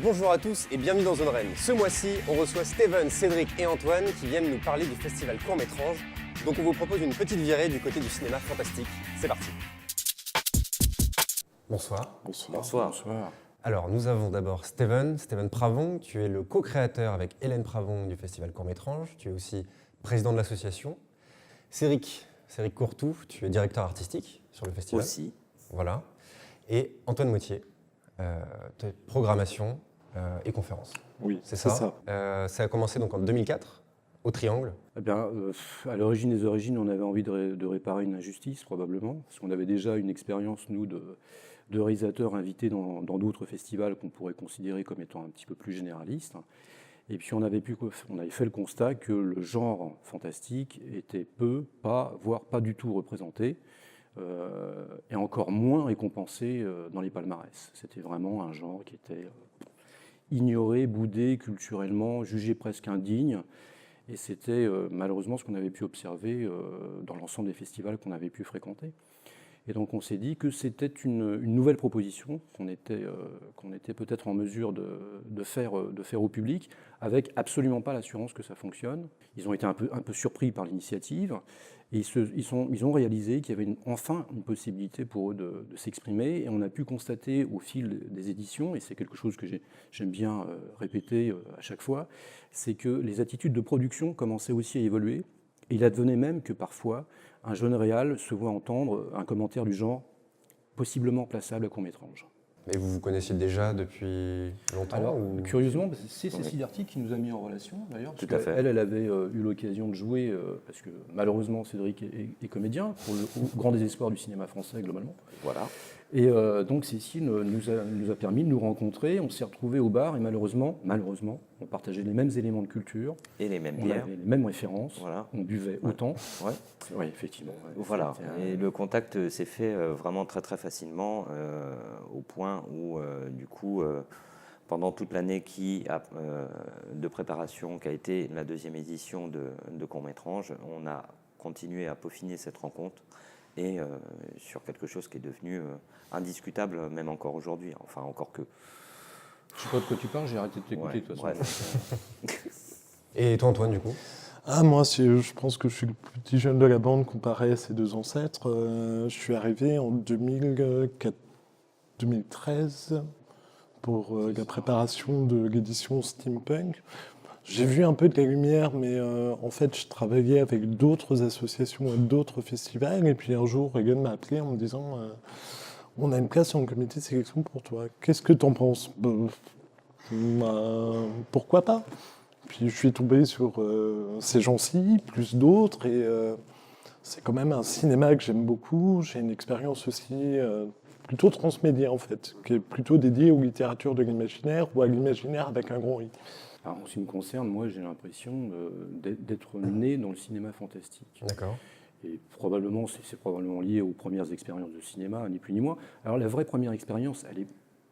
Bonjour à tous et bienvenue dans Zone Rennes. Ce mois-ci, on reçoit Steven, Cédric et Antoine qui viennent nous parler du festival Court-Métrange. Donc on vous propose une petite virée du côté du cinéma fantastique. C'est parti. Bonsoir. Bonsoir. Alors nous avons d'abord Steven Pravon. Tu es le co-créateur avec Hélène Pravon du festival Court-Métrange. Tu es aussi président de l'association. Cédric Courtou, tu es directeur artistique sur le festival. Aussi. Voilà. Et Antoine Mottier, programmation et conférences. Oui, c'est ça. Ça a commencé donc en 2004 au Triangle. Eh bien, à l'origine des origines, on avait envie de réparer une injustice probablement, parce qu'on avait déjà une expérience nous de réalisateurs invités dans d'autres festivals qu'on pourrait considérer comme étant un petit peu plus généralistes. Et puis on avait fait le constat que le genre fantastique était voire pas du tout représenté, et encore moins récompensé dans les palmarès. C'était vraiment un genre qui était ignoré, boudé culturellement, jugé presque indigne. Et c'était malheureusement ce qu'on avait pu observer dans l'ensemble des festivals qu'on avait pu fréquenter. Et donc on s'est dit que c'était une nouvelle proposition qu'on était peut-être en mesure de faire au public, avec absolument pas l'assurance que ça fonctionne. Ils ont été un peu surpris par l'initiative, et ils ont réalisé qu'il y avait enfin une possibilité pour eux de s'exprimer. Et on a pu constater au fil des éditions, et c'est quelque chose que j'aime bien répéter à chaque fois, c'est que les attitudes de production commençaient aussi à évoluer. Et il advenait même que parfois, un jeune réal se voit entendre un commentaire du genre « possiblement plaçable à Court-Métrange ». Mais vous vous connaissiez déjà depuis longtemps? Alors, curieusement, c'est Cécile Darty qui nous a mis en relation, d'ailleurs. Tout à fait. Elle avait eu l'occasion de jouer, parce que malheureusement, Cédric est comédien, au grand désespoir du cinéma français, globalement. Voilà. Et donc Cécile nous a permis de nous rencontrer, on s'est retrouvés au bar, et malheureusement, on partageait les mêmes éléments de culture. Et les mêmes on bières. avait les mêmes références, voilà. On buvait autant. Ouais. Oui, effectivement. Ouais. Voilà. Et le contact s'est fait vraiment très très facilement, au point où, du coup, pendant toute l'année de préparation qui a été la deuxième édition de Court-Métrange, on a continué à peaufiner cette rencontre. Et sur quelque chose qui est devenu indiscutable, même encore aujourd'hui. Enfin, encore que... Je sais pas de quoi tu parles, j'ai arrêté de t'écouter, de toute façon. Et toi, Antoine, du coup? Moi, je pense que je suis le plus petit jeune de la bande comparé à ses deux ancêtres. Je suis arrivé en 2013 pour la préparation de l'édition Steampunk. J'ai vu un peu de la lumière, mais en fait, je travaillais avec d'autres associations et d'autres festivals. Et puis un jour, Regan m'a appelé en me disant on a une place en comité de sélection pour toi. Qu'est-ce que t'en penses? Pourquoi pas? Puis je suis tombé sur ces gens-ci, plus d'autres. Et c'est quand même un cinéma que j'aime beaucoup. J'ai une expérience aussi plutôt transmédia, en fait, qui est plutôt dédiée aux littératures de l'imaginaire ou à l'imaginaire avec un grand I. Alors, en ce qui me concerne, moi, j'ai l'impression d'être né dans le cinéma fantastique. D'accord. Et probablement, c'est probablement lié aux premières expériences de cinéma, ni plus ni moins. Alors, la vraie première expérience, elle est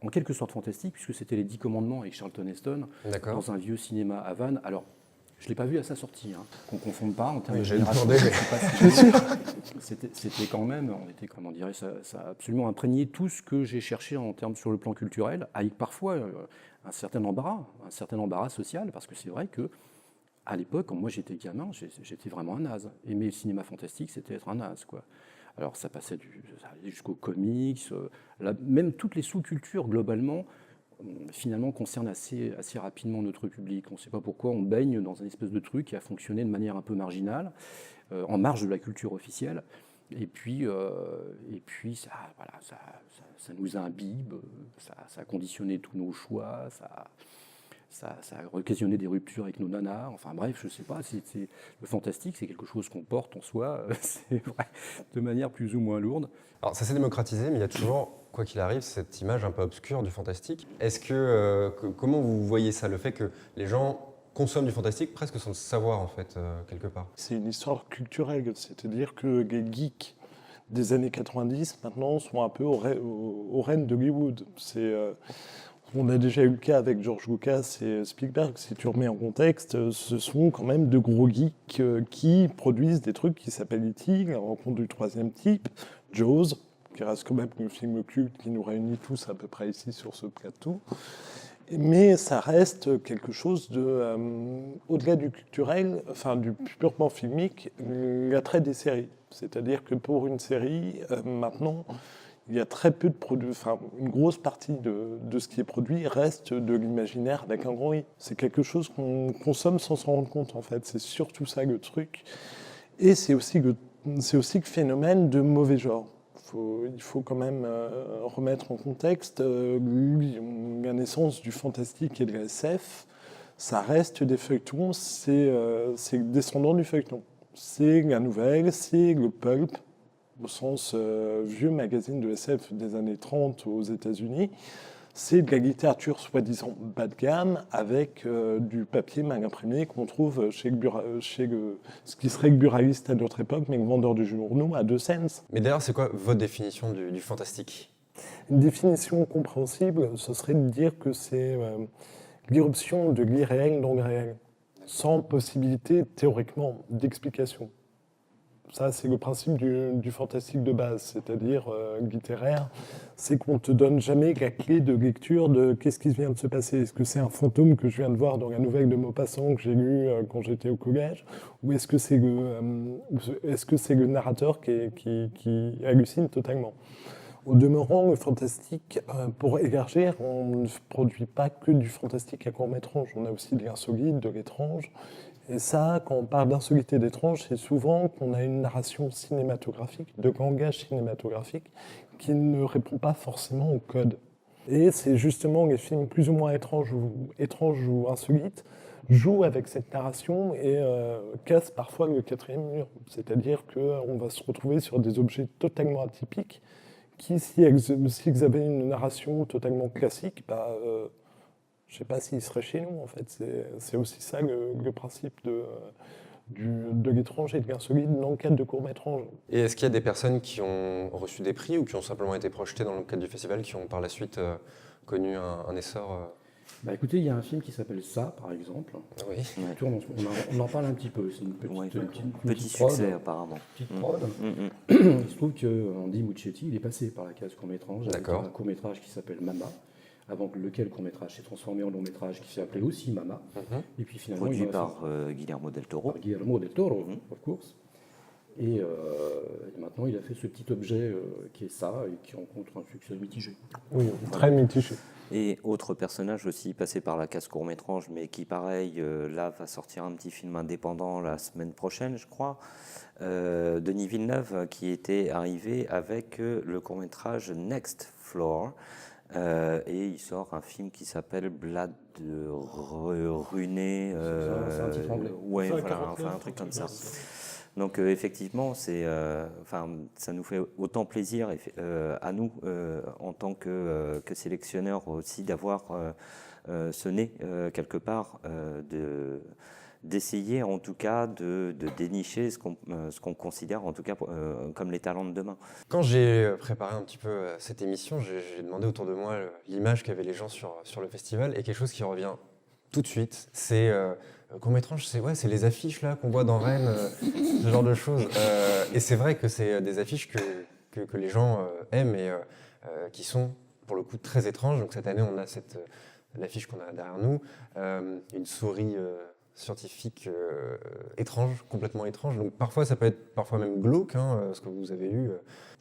en quelque sorte fantastique, puisque c'était Les 10 Commandements avec Charlton Heston, dans un vieux cinéma à Vannes. Alors, je ne l'ai pas vu à sa sortie, qu'on ne confonde pas en termes de génération. C'était quand même, comment dirais, ça a absolument imprégné tout ce que j'ai cherché en termes sur le plan culturel, avec parfois un certain embarras social, parce que c'est vrai que à l'époque, quand moi j'étais gamin, j'étais vraiment un naze. Aimer le cinéma fantastique, c'était être un naze, quoi. Alors ça allait jusqu'aux comics, même toutes les sous-cultures globalement, finalement concernent assez rapidement notre public. On ne sait pas pourquoi on baigne dans un espèce de truc qui a fonctionné de manière un peu marginale, en marge de la culture officielle. Et puis ça nous imbibe, ça a conditionné tous nos choix, ça a occasionné des ruptures avec nos nanas. Enfin bref, je ne sais pas, le fantastique, c'est quelque chose qu'on porte en soi, c'est vrai, de manière plus ou moins lourde. Alors ça s'est démocratisé, mais il y a toujours, quoi qu'il arrive, cette image un peu obscure du fantastique. Est-ce que comment vous voyez ça, le fait que les gens consomment du fantastique presque sans le savoir, en fait, quelque part? C'est une histoire culturelle, c'est-à-dire que les geeks des années 90, maintenant, sont un peu aux rênes d'Hollywood. On a déjà eu le cas avec George Lucas et Spielberg. Si tu remets en contexte, ce sont quand même de gros geeks qui produisent des trucs qui s'appellent E.T., La rencontre du troisième type, Jaws, qui reste quand même le film culte qui nous réunit tous à peu près ici sur ce plateau. Mais ça reste quelque chose de, au-delà du culturel, enfin du purement filmique, l'attrait des séries. C'est-à-dire que pour une série, maintenant, il y a très peu de produits, enfin une grosse partie de ce qui est produit reste de l'imaginaire avec un grand I. C'est quelque chose qu'on consomme sans s'en rendre compte en fait. C'est surtout ça le truc. Et c'est aussi le phénomène de mauvais genre. Il faut quand même remettre en contexte la naissance du fantastique et de la SF. Ça reste des feuilletons, c'est descendant du feuilleton. C'est la nouvelle, c'est le pulp, au sens vieux magazine de SF des années 30 aux États-Unis. C'est de la littérature soi-disant bas de gamme avec du papier mal imprimé qu'on trouve chez ce qui serait le buraliste à notre époque, mais le vendeur de journaux à 2 cents. Mais d'ailleurs, c'est quoi votre définition du fantastique? Une définition compréhensible, ce serait de dire que c'est l'irruption de l'irréel dans le réel, sans possibilité théoriquement d'explication. Ça, c'est le principe du fantastique de base, c'est-à-dire littéraire. C'est qu'on ne te donne jamais la clé de lecture de qu'est-ce qui vient de se passer. Est-ce que c'est un fantôme que je viens de voir dans la nouvelle de Maupassant que j'ai lue quand j'étais au collège? Ou est-ce que c'est le narrateur qui hallucine totalement? Au demeurant, le fantastique, pour élargir, on ne produit pas que du fantastique à court-métrage. On a aussi de l'insolite, de l'étrange. Et ça, quand on parle d'insolite et d'étrange, c'est souvent qu'on a une narration cinématographique, de langage cinématographique, qui ne répond pas forcément au code. Et c'est justement les films plus ou moins étranges ou insolites jouent avec cette narration et cassent parfois le quatrième mur. C'est-à-dire qu'on va se retrouver sur des objets totalement atypiques qui, s'ils avaient une narration totalement classique, je ne sais pas s'ils seraient chez nous, en fait. C'est aussi ça le principe de l'étrange et de l'insolite dans le cadre de court-métrage. Et est-ce qu'il y a des personnes qui ont reçu des prix ou qui ont simplement été projetées dans le cadre du festival, qui ont par la suite connu un essor Bah écoutez, il y a un film qui s'appelle Ça, par exemple. Oui. Qui tourne on en parle un petit peu. C'est une Petit prod, succès apparemment. petite prod. Il se trouve qu'Andy Muschietti, il est passé par la case court-métrage. D'accord. Avec un court-métrage qui s'appelle Mama, avant que lequel court-métrage s'est transformé en long-métrage qui s'appelait aussi Mama. Et puis finalement, Produit par Guillermo del Toro. par Guillermo del Toro, of course. Et maintenant, il a fait ce petit objet qui est Ça, et qui rencontre un succès mitigé. Oui, très mitigé. Et autre personnage aussi passé par la case court-métrage, mais qui, pareil, là, va sortir un petit film indépendant la semaine prochaine, je crois. Denis Villeneuve, qui était arrivé avec le court-métrage Next Floor. Et il sort un film qui s'appelle Blade Runé. C'est un titre anglais. Ouais, voilà, enfin un truc comme ça. Donc effectivement, ça nous fait autant plaisir à nous en tant que sélectionneurs aussi d'avoir ce nez quelque part d'essayer en tout cas de dénicher ce qu'on considère en tout cas comme les talents de demain. Quand j'ai préparé un petit peu cette émission, j'ai demandé autour de moi l'image qu'avaient les gens sur le festival, et quelque chose qui revient tout de suite, c'est court-métrage, c'est les affiches là qu'on voit dans Rennes, ce genre de choses. Et c'est vrai que c'est des affiches que les gens aiment et qui sont pour le coup très étranges. Donc cette année, on a l'affiche qu'on a derrière nous, une souris scientifique étrange, complètement étrange. Donc parfois, ça peut être parfois même glauque, ce que vous avez eu.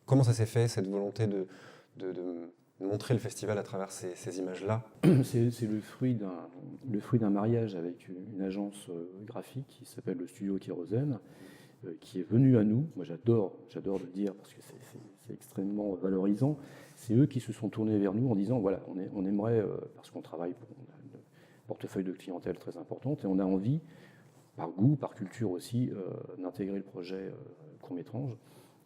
Comment ça s'est fait, cette volonté de montrer le festival à travers ces images-là? C'est le fruit d'un mariage avec une agence graphique qui s'appelle le Studio Kérosène, qui est venu à nous. Moi, j'adore le dire parce que c'est extrêmement valorisant. C'est eux qui se sont tournés vers nous en disant voilà, on aimerait, parce qu'on travaille pour un portefeuille de clientèle très importante, et on a envie, par goût, par culture aussi, d'intégrer le projet court-métrage.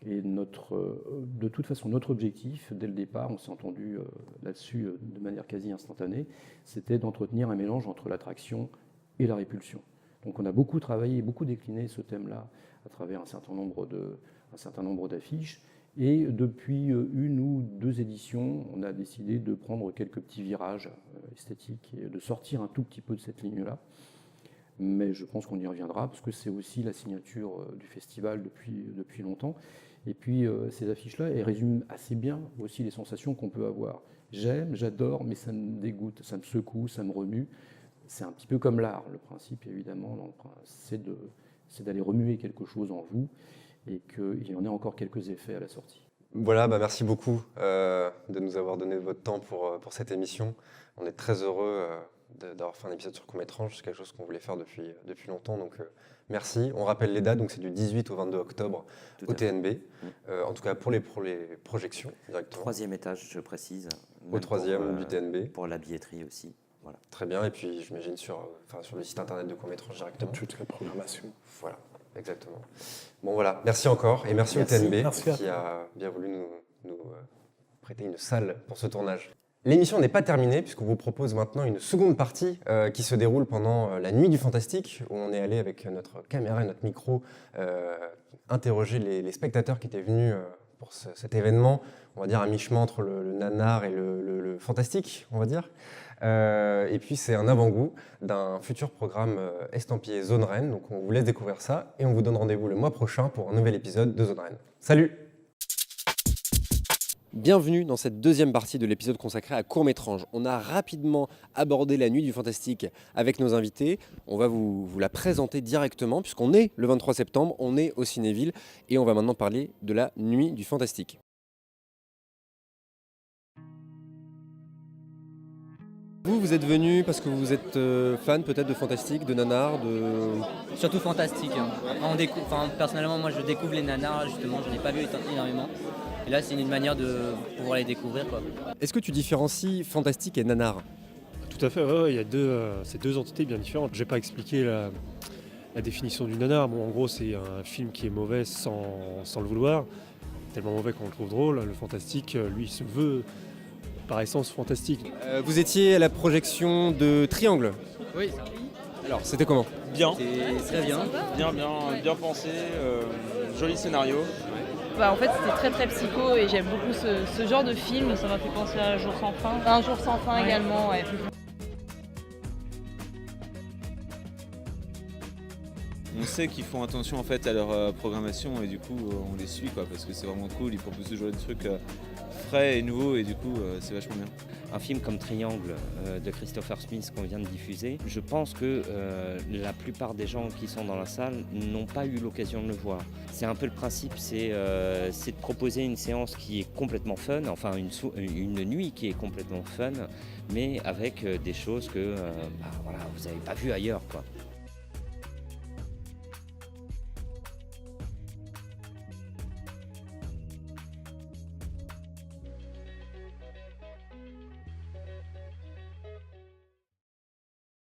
Et de toute façon, notre objectif, dès le départ, on s'est entendu là-dessus de manière quasi instantanée, c'était d'entretenir un mélange entre l'attraction et la répulsion. Donc on a beaucoup travaillé, beaucoup décliné ce thème-là à travers un certain nombre d'affiches. Et depuis une ou deux éditions, on a décidé de prendre quelques petits virages esthétiques et de sortir un tout petit peu de cette ligne-là. Mais je pense qu'on y reviendra parce que c'est aussi la signature du festival depuis longtemps. Et puis ces affiches-là, elles résument assez bien aussi les sensations qu'on peut avoir. J'aime, j'adore, mais ça me dégoûte, ça me secoue, ça me remue. C'est un petit peu comme l'art. Le principe, évidemment, c'est d'aller remuer quelque chose en vous et qu'il y en ait encore quelques effets à la sortie. Voilà, merci beaucoup de nous avoir donné votre temps pour cette émission. On est très heureux d'avoir fait un épisode sur court-métrage. C'est quelque chose qu'on voulait faire depuis longtemps. Donc merci. On rappelle les dates, donc c'est du 18 au 22 octobre au TNB. En tout cas pour les projections directement. 3e étage, je précise. Au 3e du TNB. Pour la billetterie aussi. Voilà. Très bien. Et puis j'imagine sur le site internet de court-métrage directement. Toute la programmation. Voilà. Exactement. Bon voilà, merci encore et merci au TNB qui a bien voulu nous prêter une salle pour ce tournage. L'émission n'est pas terminée puisqu'on vous propose maintenant une seconde partie qui se déroule pendant la Nuit du Fantastique où on est allé avec notre caméra et notre micro interroger les spectateurs qui étaient venus pour cet événement, on va dire à mi-chemin entre le nanar et le fantastique, on va dire. Et puis c'est un avant-goût d'un futur programme estampillé Zone Rennes. Donc on vous laisse découvrir ça et on vous donne rendez-vous le mois prochain pour un nouvel épisode de Zone Rennes. Salut! Bienvenue dans cette deuxième partie de l'épisode consacré à Court-Métrange. On a rapidement abordé la Nuit du Fantastique avec nos invités. On va vous la présenter directement puisqu'on est le 23 septembre, on est au Cinéville et on va maintenant parler de la Nuit du Fantastique. Vous êtes venu parce que vous êtes fan peut-être de fantastique, de nanar, Surtout fantastique. Personnellement, moi je découvre les nanars, justement, je n'en ai pas vu énormément. Et là, c'est une manière de pouvoir les découvrir, quoi. Est-ce que tu différencies fantastique et nanar? Tout à fait, il y a c'est deux entités bien différentes. Je n'ai pas expliqué la définition du nanar. Bon, en gros, c'est un film qui est mauvais sans le vouloir, tellement mauvais qu'on le trouve drôle. Le fantastique, lui, se veut par essence fantastique. Vous étiez à la projection de Triangle. Oui. Alors, c'était comment? Bien. C'est très bien. Bien pensé, joli scénario. En fait, c'était très très psycho et j'aime beaucoup ce genre de film. Ça m'a fait penser à Un jour sans fin. Un jour sans fin également, ouais. On sait qu'ils font attention en fait à leur programmation et du coup on les suit quoi, parce que c'est vraiment cool, ils proposent toujours des trucs frais et nouveaux et du coup c'est vachement bien. Un film comme Triangle de Christopher Smith qu'on vient de diffuser, je pense que la plupart des gens qui sont dans la salle n'ont pas eu l'occasion de le voir. C'est un peu le principe, c'est de proposer une séance qui est complètement fun, enfin une nuit qui est complètement fun, mais avec des choses que vous n'avez pas vues ailleurs, quoi.